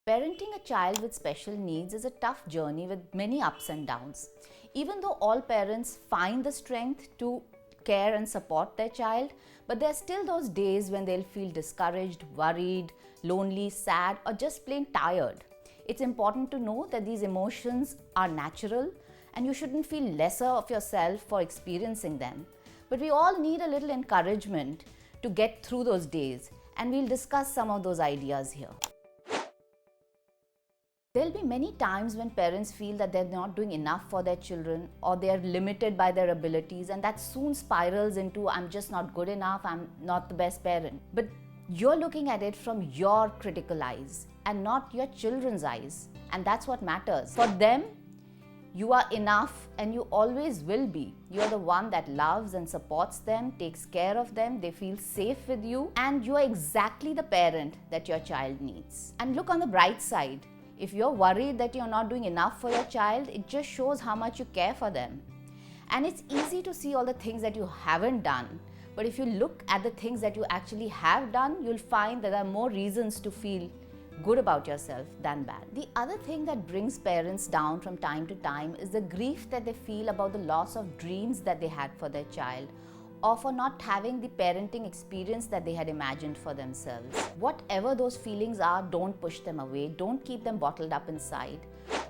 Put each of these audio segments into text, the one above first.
Parenting a child with special needs is a tough journey with many ups and downs. Even though all parents find the strength to care and support their child, but there are still those days when they'll feel discouraged, worried, lonely, sad, or just plain tired. It's important to know that these emotions are natural and you shouldn't feel lesser of yourself for experiencing them. But we all need a little encouragement to get through those days, and we'll discuss some of those ideas here. There'll be many times when parents feel that they're not doing enough for their children or they're limited by their abilities, and that soon spirals into I'm just not good enough, I'm not the best parent. But you're looking at it from your critical eyes and not your children's eyes, and that's what matters. For them, you are enough and you always will be. You're the one that loves and supports them, takes care of them, they feel safe with you, and you're exactly the parent that your child needs. And look on the bright side. If you're worried that you're not doing enough for your child, it just shows how much you care for them. And it's easy to see all the things that you haven't done. But if you look at the things that you actually have done, you'll find that there are more reasons to feel good about yourself than bad. The other thing that brings parents down from time to time is the grief that they feel about the loss of dreams that they had for their child, or for not having the parenting experience that they had imagined for themselves. Whatever those feelings are, don't push them away. Don't keep them bottled up inside.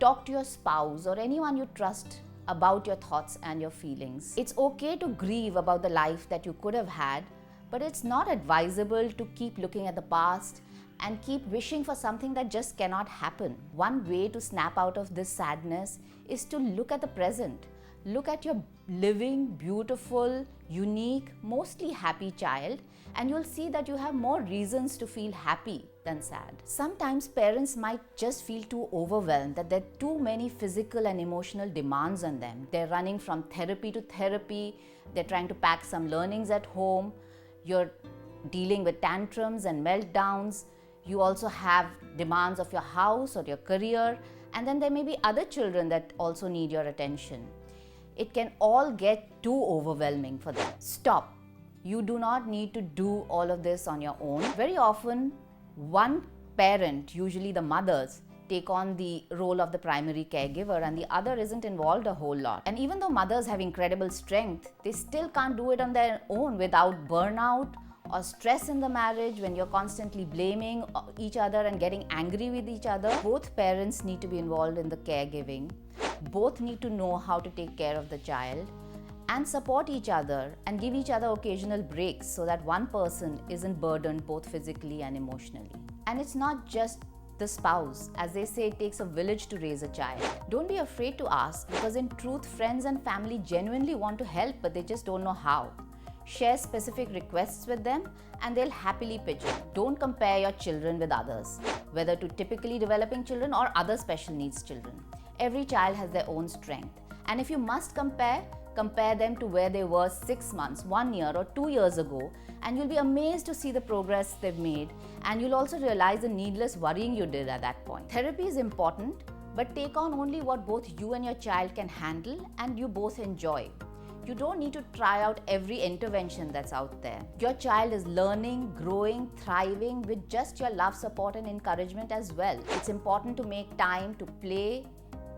Talk to your spouse or anyone you trust about your thoughts and your feelings. It's okay to grieve about the life that you could have had, but it's not advisable to keep looking at the past and keep wishing for something that just cannot happen. One way to snap out of this sadness is to look at the present. Look at your living, beautiful, unique, mostly happy child, and you'll see that you have more reasons to feel happy than sad. Sometimes parents might just feel too overwhelmed, that there are too many physical and emotional demands on them. They're running from therapy to therapy, they're trying to pack some learnings at home, you're dealing with tantrums and meltdowns, you also have demands of your house or your career, and then there may be other children that also need your attention. It can all get too overwhelming for them. Stop. You do not need to do all of this on your own. Very often, one parent, usually the mothers, take on the role of the primary caregiver and the other isn't involved a whole lot. And even though mothers have incredible strength, they still can't do it on their own without burnout or stress in the marriage, when you're constantly blaming each other and getting angry with each other. Both parents need to be involved in the caregiving. Both need to know how to take care of the child and support each other and give each other occasional breaks so that one person isn't burdened both physically and emotionally. And it's not just the spouse. As they say, it takes a village to raise a child. Don't be afraid to ask, because in truth, friends and family genuinely want to help, but they just don't know how. Share specific requests with them and they'll happily pitch in. Don't compare your children with others, whether to typically developing children or other special needs children. Every child has their own strength, and if you must compare them to where they were 6 months, 1 year or 2 years ago, and you'll be amazed to see the progress they've made, and you'll also realize the needless worrying you did at that point. Therapy is important, but take on only what both you and your child can handle and you both enjoy. You don't need to try out every intervention that's out there. Your child is learning, growing, thriving with just your love, support and encouragement as well. It's important to make time to play,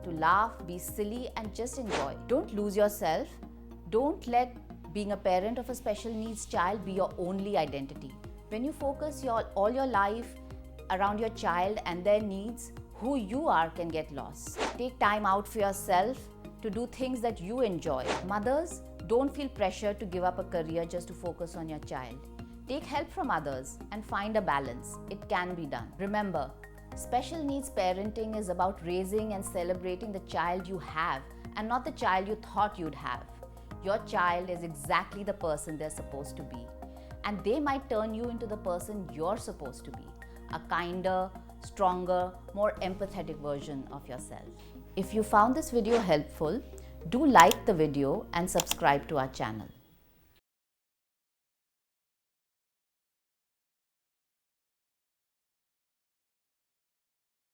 to laugh, be silly and just enjoy. Don't lose yourself. Don't let being a parent of a special needs child be your only identity. When you focus all your life around your child and their needs, who you are can get lost. Take time out for yourself to do things that you enjoy. Mothers, don't feel pressure to give up a career just to focus on your child. Take help from others and find a balance. It can be done. Remember, special needs parenting is about raising and celebrating the child you have and not the child you thought you'd have. Your child is exactly the person they're supposed to be, and they might turn you into the person you're supposed to be, a kinder, stronger, more empathetic version of yourself. If you found this video helpful, do like the video and subscribe to our channel.